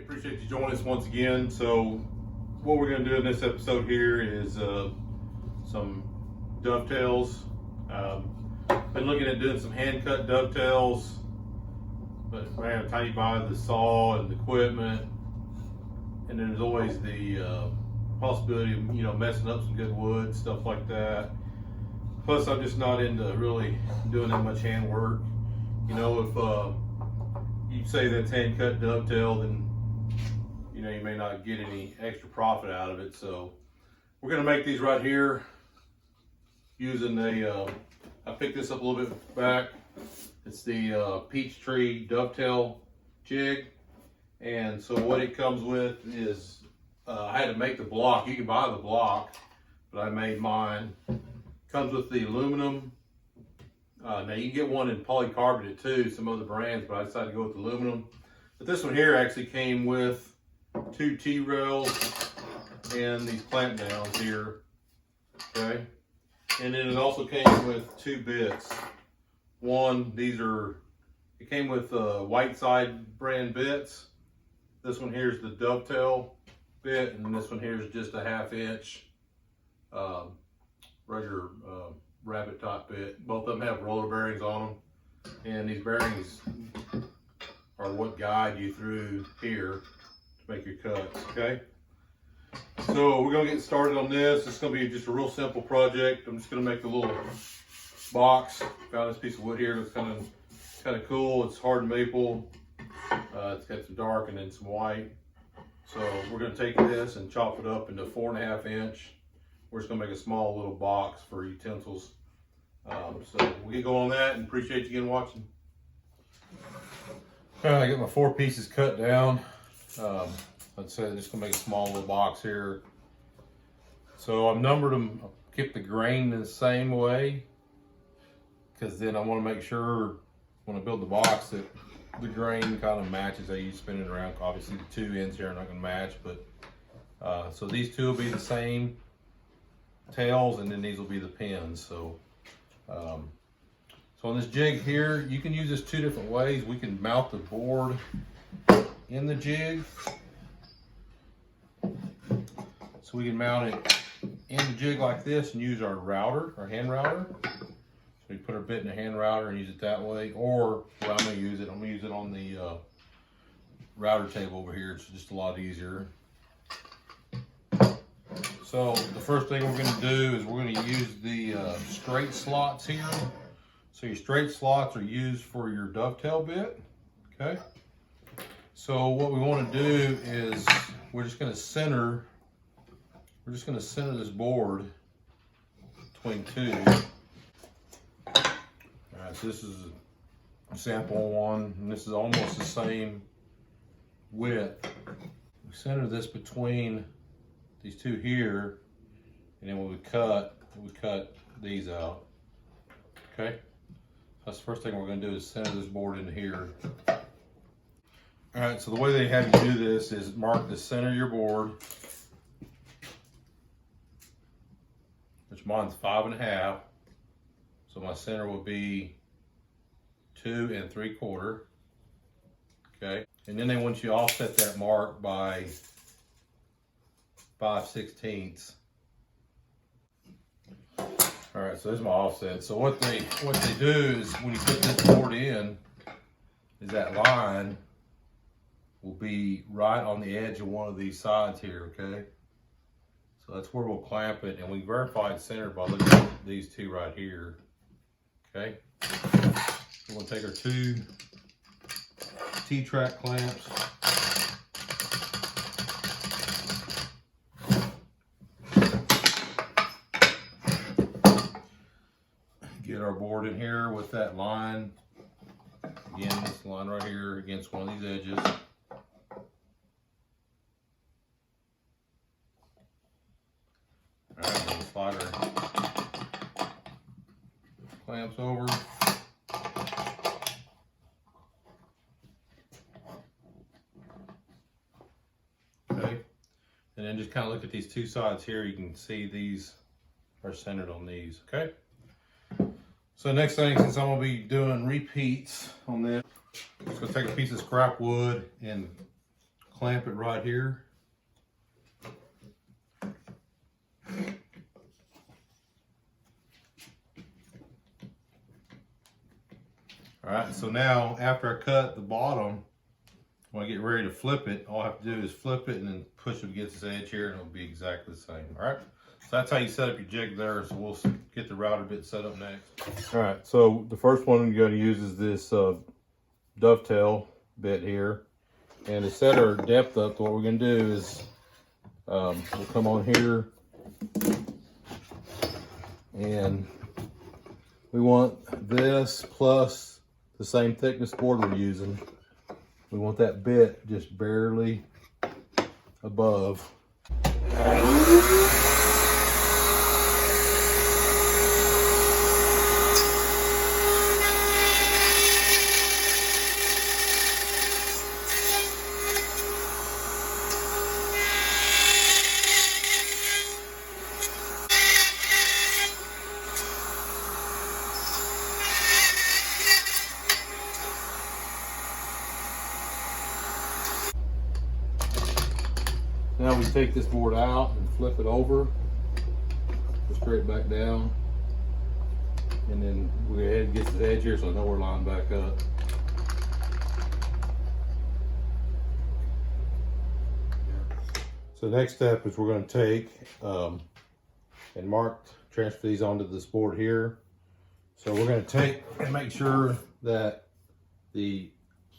Appreciate you joining us once again. So what we're going to do in this episode here is some dovetails. Been looking at doing some hand cut dovetails, but man, how you buy the saw and the equipment, and then there's always the possibility of messing up some good wood, stuff like that. Plus, I'm just not into really doing that much hand work. If you say that's hand cut dovetail, then you may not get any extra profit out of it. So we're gonna make these right here using I picked this up a little bit back. It's the peachtree dovetail jig. And so what it comes with is, I had to make the block. You can buy the block, but I made mine. Comes with the aluminum. Now you can get one in polycarbonate too, some other brands, but I decided to go with aluminum. But this one here actually came with 2 T-rails and these clamp downs here, okay? And then it also came with 2 bits. It came with Whiteside brand bits. This one here is the dovetail bit, and this one here is just a 1/2 inch regular rabbit top bit. Both of them have roller bearings on them, and these bearings are what guide you through here to make your cuts, okay? So we're gonna get started on this. It's gonna be just a real simple project. I'm just gonna make a little box. Found this piece of wood here that's kind of cool. It's hard maple. It's got some dark and then some white. So we're gonna take this and chop it up into 4.5 inch. We're just gonna make a small little box for utensils. So we'll get going on that, and appreciate you again watching. All right, I got my 4 pieces cut down. Like I said, I'm just gonna make a small little box here. So I've numbered them, kept the grain the same way, because then I want to make sure when I build the box that the grain kind of matches how you spin it around. Obviously the 2 ends here are not gonna match, but so these 2 will be the same tails, and then these will be the pins. So on this jig here, you can use this 2 different ways. We can mount the board in the jig. So we can mount it in the jig like this and use our router, our hand router. So we put our bit in a hand router and use it that way. Or I'm gonna use it on the router table over here. It's just a lot easier. So the first thing we're gonna do is we're gonna use the straight slots here. So your straight slots are used for your dovetail bit, okay? So what we wanna do is we're just gonna center this board between 2. All right, so this is a sample one, and this is almost the same width. We center this between these 2 here, and then when we cut these out, okay? That's the first thing we're gonna do, is center this board into here. All right, so the way they have you do this is mark the center of your board, which mine's 5.5. So my center will be 2 3/4. Okay. And then they want you to offset that mark by 5/16. All right, so there's my offset. So what they do is when you put this board in, is that line will be right on the edge of one of these sides here, okay? So that's where we'll clamp it, and we verify it's centered by looking at these 2 right here, okay? We're gonna take our 2 T-track clamps. Get our board in here with that line. Again, this line right here against one of these edges. All right, we'll slide our clamps over. Okay, and then just kind of look at these 2 sides here. You can see these are centered on these, okay? So next thing, since I'm gonna be doing repeats on this, I'm just gonna take a piece of scrap wood and clamp it right here. All right, so now after I cut the bottom, when I get ready to flip it, all I have to do is flip it and then push it against this edge here, and it'll be exactly the same. All right, so that's how you set up your jig there. So we'll get the router bit set up next. All right, so the first one you're going to use is this dovetail bit here, and to set our depth up, what we're going to do is we'll come on here, and we want this plus the same thickness board we're using. We want that bit just barely above. Now we take this board out and flip it over, go straight back down, and then we go ahead and get to the edge here so I know we're lined back up. So the next step is we're going to take and transfer these onto this board here. So we're going to take and make sure that the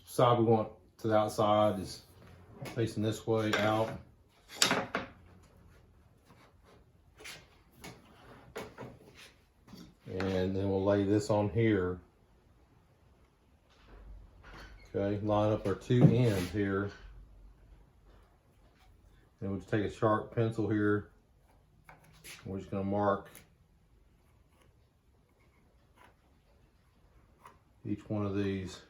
side we want to the outside is facing this way out. And then we'll lay this on here. Okay, line up our two ends here. Then we'll just take a sharp pencil here. We're just going to mark each one of these.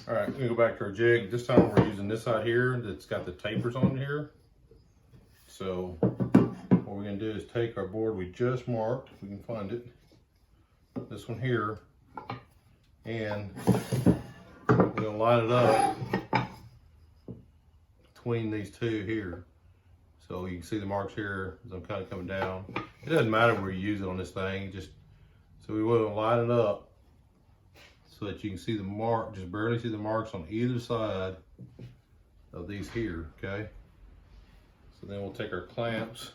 All right, we go back to our jig. This time we're using this side here that's got the tapers on here. So what we're gonna do is take our board we just marked, if we can find it, this one here, and we're gonna line it up between these two here. So you can see the marks here as I'm kind of coming down. It doesn't matter where you use it on this thing, just so we will line it up so that you can see the mark, just barely see the marks on either side of these here, okay? So then we'll take our clamps.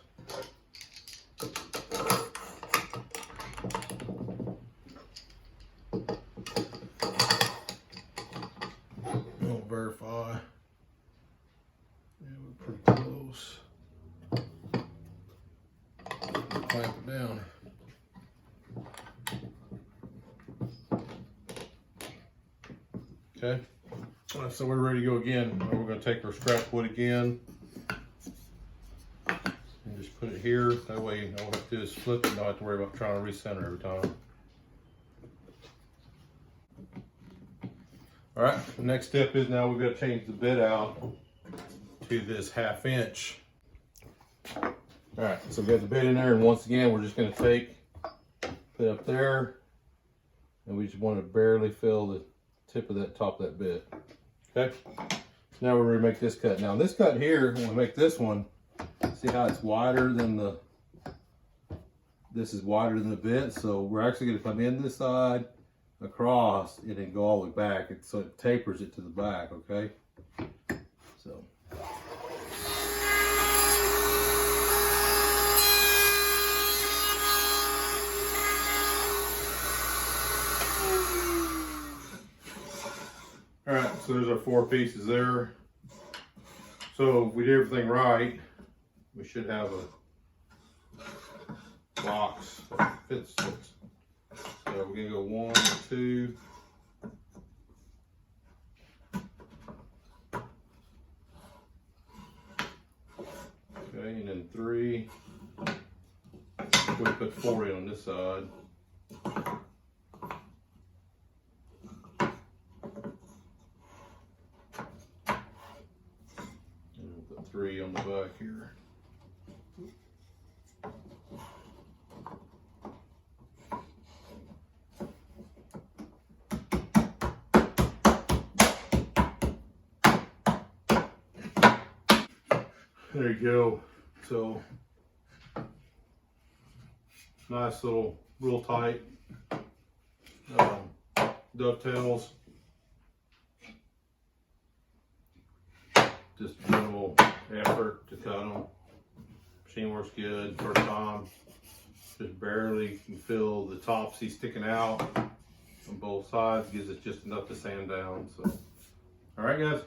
We'll verify. Yeah, we're pretty close. Clamp it down. Okay, so we're ready to go again. We're going to take our scrap wood again and just put it here. That way all we have to do is flip it and don't have to worry about trying to recenter every time. All right, the next step is now we've got to change the bit out to this 1/2 inch. All right, so we've got the bit in there, and once again, we're just going to take, put it up there, and we just want to barely fill the tip of that top of that bit. Okay, now we're going to make this cut. Now this cut here, when we make this one, see how it's wider than the, this is wider than the bit, so we're actually going to come in this side, across, and then go all the way back, so it tapers it to the back, okay? So. All right, so there's our 4 pieces there. So if we do everything right, we should have a box that fits it. So we're gonna go 1, 2. Okay, and then 3. We put 4 in on this side. And we'll put 3 on the back here. There you go. So nice little, real tight dovetails. Just minimal effort to cut them. Machine works good. First time, just barely can feel the topsy sticking out on both sides. Gives us just enough to sand down. So, all right, guys.